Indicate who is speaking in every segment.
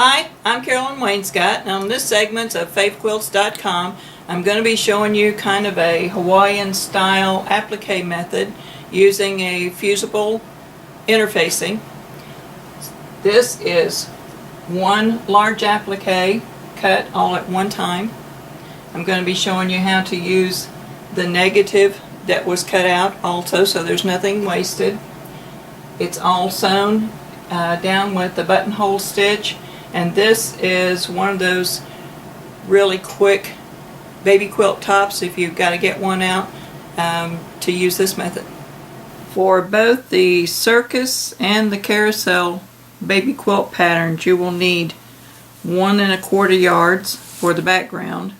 Speaker 1: Hi, I'm Carolyn Wainscott, and on this segment of faithquilts.com, I'm going to be showing you kind of a Hawaiian style applique method using a fusible interfacing. This is one large applique cut all at one time. I'm going to be showing you how to use the negative that was cut out also, so there's nothing wasted. It's all sewn down with the buttonhole stitch. And this is one of those really quick baby quilt tops if you've got to get one out to use this method. For both the Circus and the Carrousel baby quilt patterns, you will need 1 1/4 yards for the background.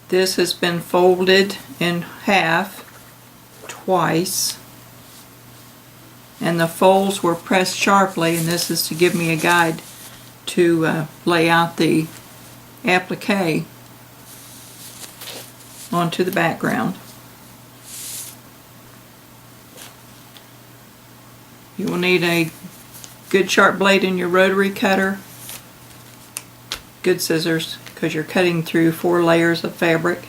Speaker 1: This has been folded in half twice, and the folds were pressed sharply, and this is to give me a guide to lay out the applique onto the background. You will need a good sharp blade in your rotary cutter, good scissors because you're cutting through 4 layers of fabric.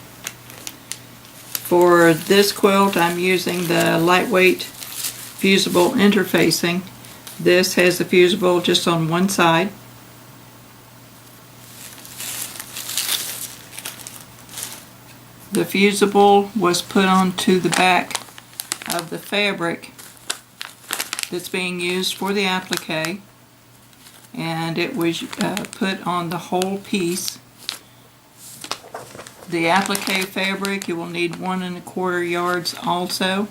Speaker 1: For this quilt I'm using the lightweight fusible interfacing. This has the fusible just on one side. The fusible was put onto the back of the fabric that's being used for the applique, and it was put on the whole piece. The applique fabric, you will need 1 1/4 yards also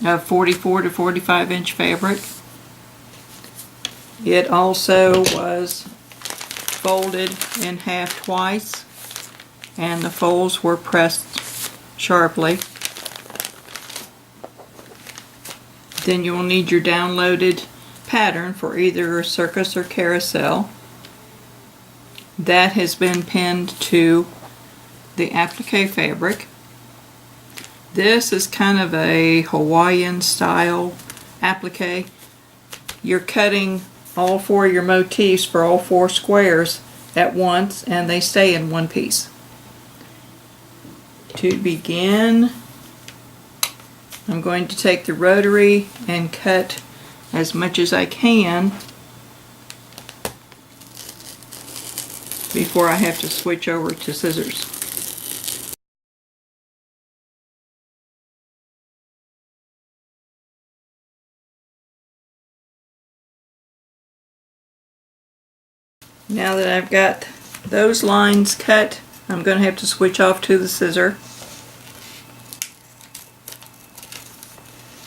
Speaker 1: of 44 to 45 inch fabric. It also was folded in half twice, and the folds were pressed sharply. Then you will need your downloaded pattern for either Circus or Carrousel. That has been pinned to the applique fabric. This is kind of a Hawaiian style applique. You're cutting all 4 of your motifs for all 4 squares at once, and they stay in one piece. To begin, I'm going to take the rotary and cut as much as I can before I have to switch over to scissors. Now that I've got those lines cut, I'm going to have to switch off to the scissor.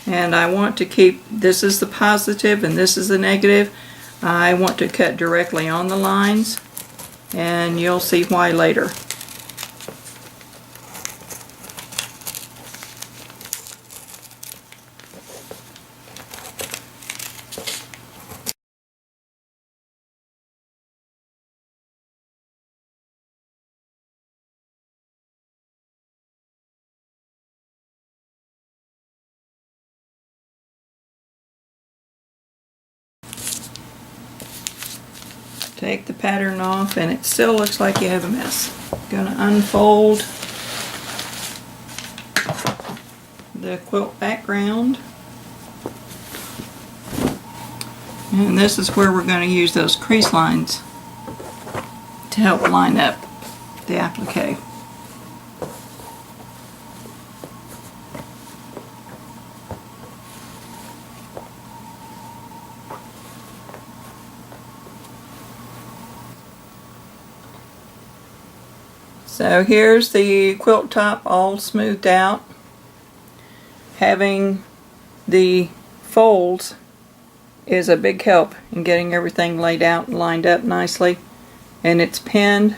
Speaker 1: And I want to keep, this is the positive and this is the negative. I want to cut directly on the lines, and you'll see why later. Take the pattern off, and it still looks like you have a mess. Gonna unfold the quilt background, and this is where we're going to use those crease lines to help line up the applique. So here's the quilt top all smoothed out. Having the folds is a big help in getting everything laid out and lined up nicely. And it's pinned,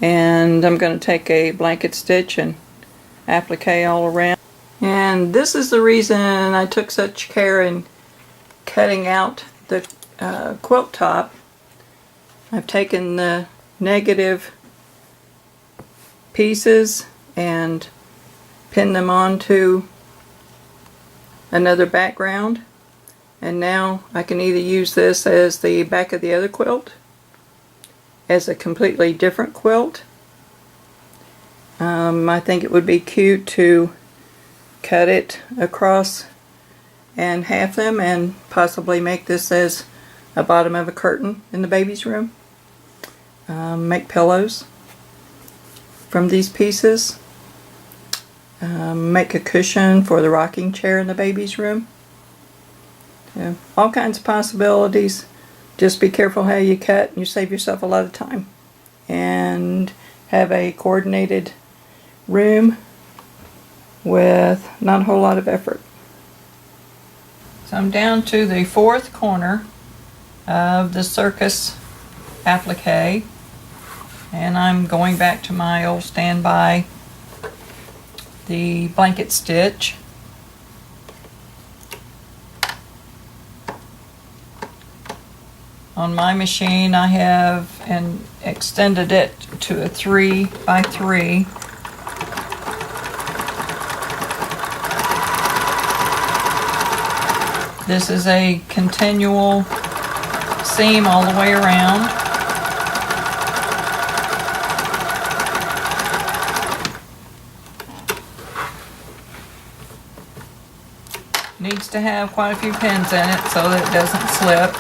Speaker 1: and I'm going to take a blanket stitch and applique all around. And this is the reason I took such care in cutting out the quilt top. I've taken the negative pieces and pin them onto another background, And now I can either use this as the back of the other quilt, as a completely different quilt. I think it would be cute to cut it across and half them and possibly make this as a bottom of a curtain in the baby's room. Make pillows from these pieces. Make a cushion for the rocking chair in the baby's room. Yeah, all kinds of possibilities. Just be careful how you cut and you save yourself a lot of time. And have a coordinated room with not a whole lot of effort. So I'm down to the fourth corner of the Circus applique, and I'm going back to my old standby, the blanket stitch. On my machine I have extended it to a 3x3. This is a continual seam all the way around. Needs to have quite a few pins in it so that it doesn't slip.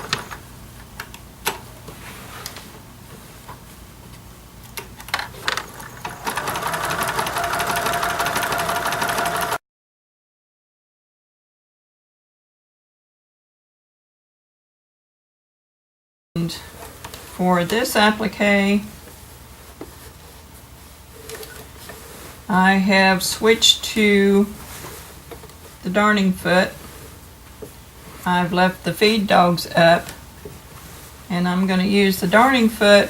Speaker 1: And for this applique, I have switched to the darning foot. I've left the feed dogs up, and I'm going to use the darning foot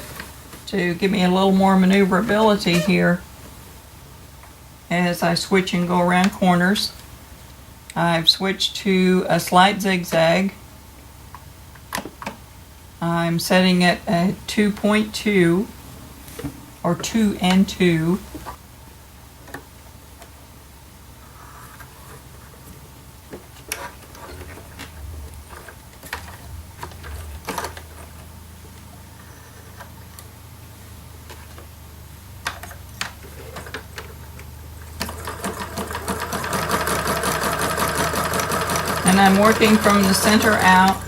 Speaker 1: to give me a little more maneuverability here as I switch and go around corners. I've switched to a slight zigzag. I'm setting it at 2.2 or 2 and 2. And I'm working from the center out.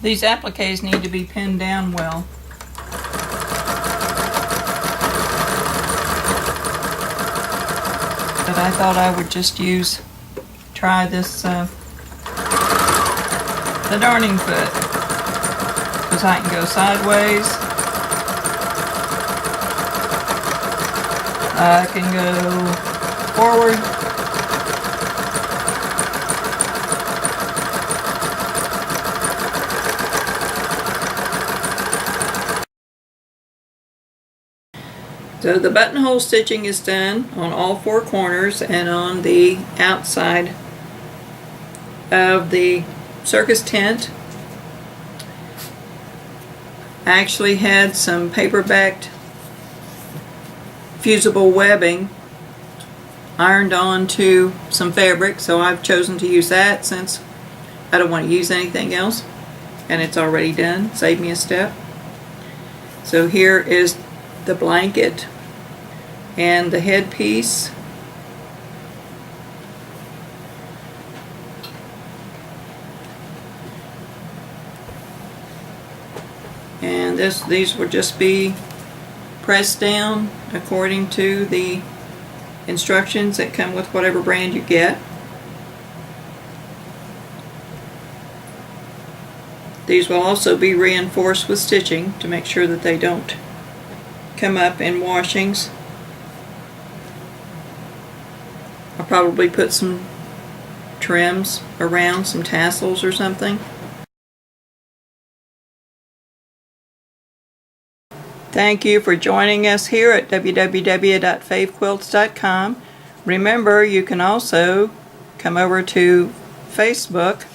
Speaker 1: These appliques need to be pinned down well. But I thought I would just try this, the darning foot, because I can go sideways, I can go forward, so the buttonhole stitching is done on all four corners and on the outside of the circus tent. I actually had some paper-backed fusible webbing ironed onto some fabric, so I've chosen to use that since I don't want to use anything else, and it's already done. Saved me a step. So here is the blanket and the headpiece. And these will just be pressed down according to the instructions that come with whatever brand you get. These will also be reinforced with stitching to make sure that they don't come up in washings. I'll probably put some trims around, some tassels or something. Thank you for joining us here at www.favequilts.com. Remember, you can also come over to Facebook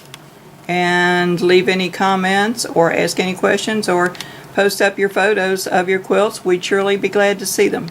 Speaker 1: and leave any comments or ask any questions or post up your photos of your quilts. We'd surely be glad to see them.